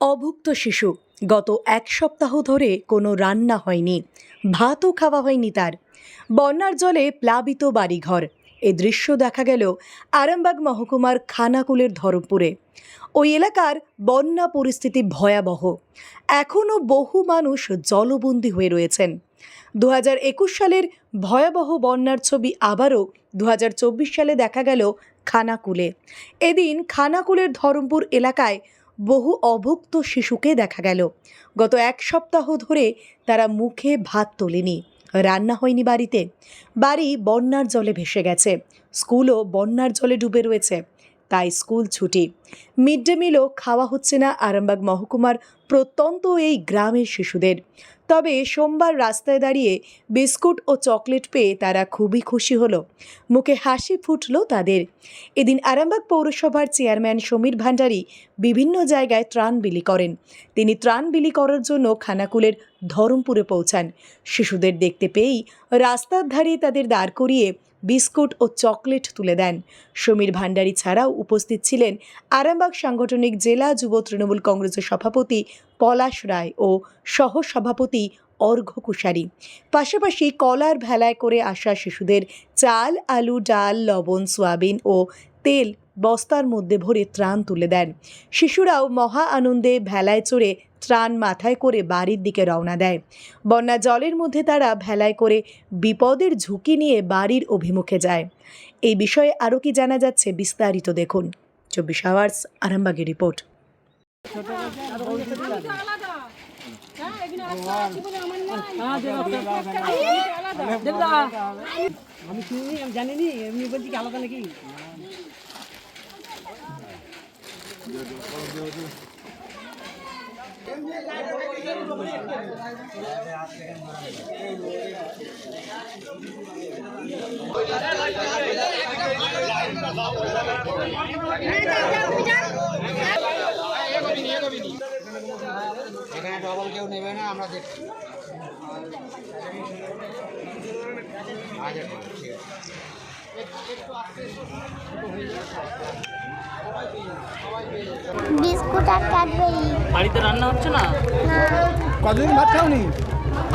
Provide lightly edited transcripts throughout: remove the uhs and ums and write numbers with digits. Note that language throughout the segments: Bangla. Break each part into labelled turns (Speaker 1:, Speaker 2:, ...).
Speaker 1: অভুক্ত শিশু গত এক সপ্তাহ ধরে কোনো রান্না হয়নি, ভাতও খাওয়া হয়নি তার। বন্যার জলে প্লাবিত বাড়িঘর। এ দৃশ্য দেখা গেল আরামবাগ মহকুমার খানাকুলের ধরমপুরে। ওই এলাকার বন্যা পরিস্থিতি ভয়াবহ। এখনও বহু মানুষ জলবন্দী হয়ে রয়েছেন। 2021 সালের ভয়াবহ বন্যার ছবি আবারও 2024 সালে দেখা গেল খানাকুলে। এদিন খানাকুলের ধরমপুর এলাকায় বহু অভুক্ত শিশুকে দেখা গেল। গত এক সপ্তাহ ধরে তারা মুখে ভাত তোলেনি, রান্না হয়নি বাড়িতে। বাড়ি বন্যার জলে ভেসে গেছে, স্কুলও বন্যার জলে ডুবে রয়েছে, তাই স্কুল ছুটি। মিড ডে মিলও খাওয়া হচ্ছে না আরামবাগ মহকুমার প্রত্যন্ত এই গ্রামের শিশুদের। তবে সোমবার রাস্তায় দাঁড়িয়ে বিস্কুট ও চকলেট পেয়ে তারা খুবই খুশি হলো, মুখে হাসি ফুটল তাদের। এদিন আরামবাগ পৌরসভার চেয়ারম্যান সমীর ভান্ডারী বিভিন্ন জায়গায় ত্রাণ বিলি করেন। তিনি ত্রাণ বিলি করার জন্য খানাকুলের ধরমপুরে পৌঁছান। শিশুদের দেখতে পেয়েই রাস্তার ধারে তাদের দাঁড় করিয়ে বিস্কুট ও চকলেট তুলে দেন। সমীর ভান্ডারী ছাড়াও উপস্থিত ছিলেন আরামবাগ সাংগঠনিক জেলা যুব তৃণমূল কংগ্রেসের সভাপতি পলাশ রায় ও সহ সভাপতি অর্ঘ্য কুশারি। পাশাপাশি কলার ভেলায় করে আসা শিশুদের চাল, আলু, ডাল, লবণ, সোয়াবিন ও তেল বস্তার মধ্যে ভরে ত্রাণ তুলে দেন। শিশুরাও মহা আনন্দে ভেলায় চড়ে ত্রাণ মাথায় করে বাড়ির দিকে রওনা দেয়। বন্যা জলের মধ্যে তারা ভেলায় করে বিপদের ঝুঁকি নিয়ে বাড়ির অভিমুখে যায়। এই বিষয়ে আরও কি জানা যাচ্ছে বিস্তারিত দেখুন 24 আওয়ার্স আরামবাগের রিপোর্ট।
Speaker 2: আমি শুনিনি, আমি জানিনি, এমনি বলছি কি আলাদা নাকি?
Speaker 3: এখানে ডবল কেউ নেবে না, আমরা দেখছি।
Speaker 4: বিস্কুট আর ক্যাডবেরি।
Speaker 2: বাড়িতে রান্না হচ্ছে না?
Speaker 4: না,
Speaker 5: কতদিন ভাত খাওনি?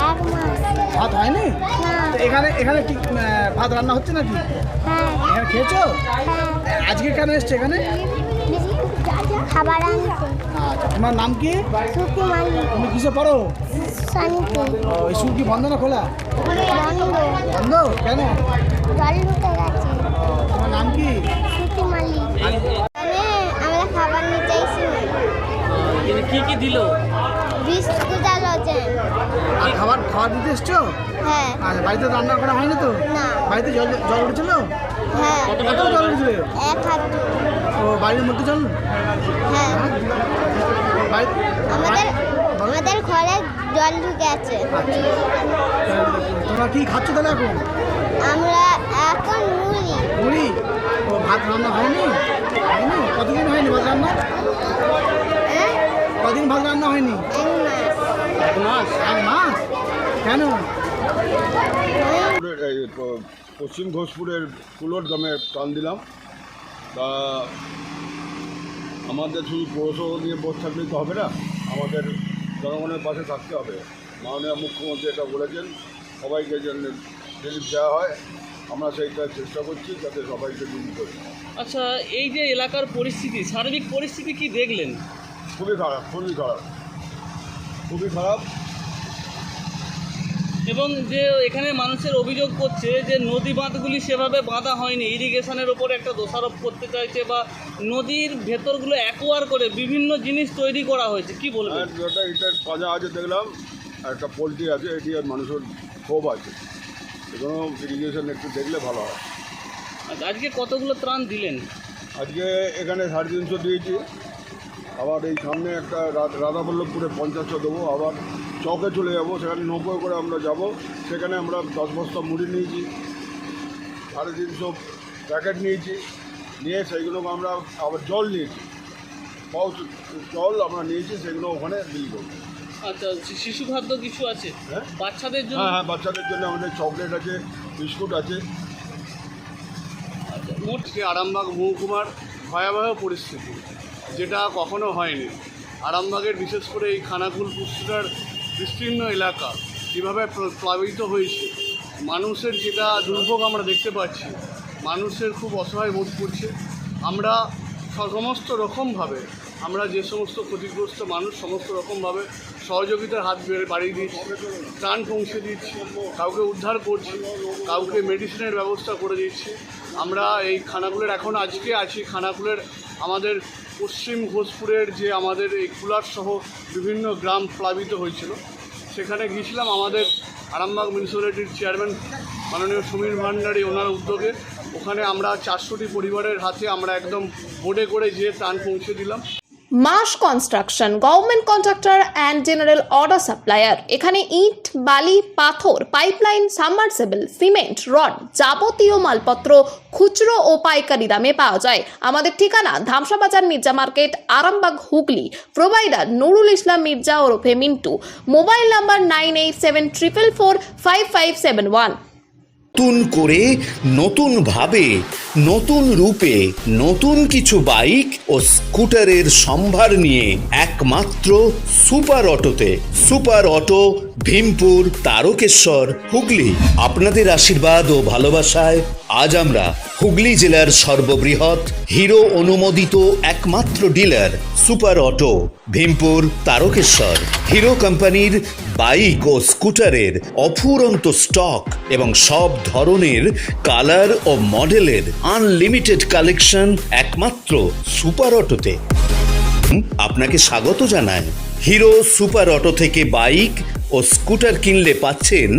Speaker 4: এক মাস।
Speaker 5: ভাত হয়নি?
Speaker 4: না।
Speaker 5: তো এখানে কি ভাত রান্না হচ্ছে নাকি?
Speaker 4: হ্যাঁ,
Speaker 5: এখানে খেয়েছো?
Speaker 4: হ্যাঁ।
Speaker 5: আজকে কেন এসছে এখানে?
Speaker 4: বিস্কুট খাবার আনছে।
Speaker 5: আচ্ছা, তোমার নাম কি?
Speaker 4: সুকি মালিক।
Speaker 5: তুমি কিসে পড়ো?
Speaker 4: শান্তি।
Speaker 5: ওই স্কুল কি বন্ধ না খোলা?
Speaker 4: বন্ধ।
Speaker 5: বন্ধ কেন?
Speaker 4: জল ঢুকে গেছে।
Speaker 5: তোমার নাম কি?
Speaker 4: সুকি মালিক। আমরা খাবার নিতে এসেছি।
Speaker 2: কি কি দিল?
Speaker 4: বিস্কুট আর লজেন।
Speaker 5: আর খাবার দিতে এসছো?
Speaker 4: হ্যাঁ।
Speaker 5: আচ্ছা, বাড়িতে রান্না করা হয়নি তো?
Speaker 4: না।
Speaker 5: বাড়িতে জল উঠেছিল?
Speaker 4: হ্যাঁ।
Speaker 5: কত জল উঠেছিল?
Speaker 4: এক হাত।
Speaker 5: ও বাড়ির মধ্যে জল?
Speaker 4: হ্যাঁ। আমাদের ঘরে জল ঢুকে আছে।
Speaker 5: তোমরা কি খাচ্ছ তাহলে এখন?
Speaker 4: আমরা এখন
Speaker 5: মুড়ি। ও ভাত রান্না হয়নি? কতদিন হয়নি ভাত রান্না? কদিন ভাত রান্না হয়নি?
Speaker 4: এক মাস।
Speaker 5: এক মাস? কেন?
Speaker 6: পশ্চিম ঘোষপুরের কুলোর গ্রামে টান দিলাম। তা আমাদের শুধু পৌরসভা নিয়ে বসে থাকলেই তো হবে না, আমাদের জনগণের পাশে থাকতে হবে। মাননীয় মুখ্যমন্ত্রী এটা বলেছেন, সবাইকে যেন রিলিফ দেওয়া হয়। আমরা সেইটা চেষ্টা করছি যাতে সবাইকে রিলিফ করি।
Speaker 2: আচ্ছা, এই যে এলাকার পরিস্থিতি, সার্বিক পরিস্থিতি কি দেখলেন?
Speaker 6: খুবই খারাপ।
Speaker 2: এবং যে এখানে মানুষের অভিযোগ করছে যে নদী বাঁধগুলি সেভাবে বাঁধা হয়নি, ইরিগেশনের ওপর একটা দোষারোপ করতে চাইছে, বা নদীর ভেতরগুলো অ্যাকোয়ার করে বিভিন্ন জিনিস তৈরি করা হয়েছে, কি বলবেন?
Speaker 6: এটা পাজা আছে দেখলাম, একটা পোলট্রি আছে, এটি আর মানুষের ক্ষোভ আছে। এগুলো ইরিগেশন একটু দেখলে ভালো হয়।
Speaker 2: আচ্ছা, আজকে কতগুলো ত্রাণ দিলেন?
Speaker 6: আজকে এখানে 350 দিয়েছি, আবার এই সামনে একটা রাধাবল্লভপুরে 50 দেবো, আবার চকে চলে যাব, সেখানে 90 করে আমরা যাব। সেখানে আমরা 10 বস্তা মুড়ি নিয়েছি, 350 প্যাকেট নিয়েছি, নিয়ে সেইগুলোকে আমরা আবার জল নিয়েছি, জল আমরা নিয়েছি, সেগুলো ওখানে বিলি করবো।
Speaker 2: আচ্ছা, শিশু খাদ্য কিছু আছে?
Speaker 6: হ্যাঁ,
Speaker 2: বাচ্চাদের জন্য?
Speaker 6: হ্যাঁ, বাচ্চাদের জন্য আমাদের চকলেট আছে, বিস্কুট আছে।
Speaker 2: আচ্ছা,
Speaker 7: আরামবাগ মহকুমার ভয়াবহ পরিস্থিতি, যেটা কখনো হয়নি। আরামবাগের বিশেষ করে এই খানাকুল পুষ্করার বিস্তীর্ণ এলাকা যেভাবে প্লাবিত হয়েছে, মানুষের যেটা দুর্ভোগ আমরা দেখতে পাচ্ছি, মানুষের খুব অসহায় বোধ করছে। আমরা সমস্ত রকমভাবে আমরা যে সমস্ত ক্ষতিগ্রস্ত মানুষ সমস্ত রকমভাবে সহযোগিতার হাত বাড়িয়ে দিচ্ছি, ত্রাণ পৌঁছে দিচ্ছি, কাউকে উদ্ধার করছি, কাউকে মেডিসিনের ব্যবস্থা করে দিচ্ছি। আমরা এই খানাকুলের এখন আজকে আছি খানাকুলের আমাদের পশ্চিম ঘোষপুরের যে আমাদের এই কুলার সহ বিভিন্ন গ্রাম প্লাবিত হয়েছিল, সেখানে গিয়েছিলাম আমাদের আরামবাগ মিউনিসিপ্যালিটির চেয়ারম্যান মাননীয় সমীর ভান্ডারী ওনার উদ্যোগে। ওখানে আমরা 400টি পরিবারের হাতে আমরা একদম বোটে করে যেয়ে ত্রাণ পৌঁছে দিলাম।
Speaker 8: মাস construction, government contractor and general order supplier. এখানে ইট, বালি, পাথর, পাইপলাইন, সাবমার্সিবল, সিমেন্ট, রড, যাবতীয় মালপত্র খুচরো ও পাইকারি দামে পাওয়া যায়। আমাদের ঠিকানা ধামসা বাজার, মির্জা মার্কেট, আরামবাগ, হুগলি। প্রোভাইডার নুরুল ইসলাম মির্জা ওরফে মিন্টু। Mobile number 9874445571।
Speaker 9: নতুন করে, নতুন ভাবে, নতুন রূপে, নতুন কিছু বাইক ও স্কুটারের সম্ভার নিয়ে একমাত্র সুপার অটোতে। Super auto, Bhimpur, Tarakeswar, Hooghly. আপনাদের আশীর্বাদ ও ভালোবাসায় আজ আমরা হুগলি জেলার সর্ববৃহৎ হিরো অনুমোদিত একমাত্র dealer super auto, Bhimpur, Tarakeswar. Hero কোম্পানির বাইক ও স্কুটারের অফুরন্ত স্টক এবং সব ধরনের কালার ও মডেলের আনলিমিটেড কালেকশন একমাত্র সুপার অটোতে। আপনাকে স্বাগত জানাই। হিরো সুপার অটো থেকে বাইক ও স্কুটার কিনলে পাচ্ছেন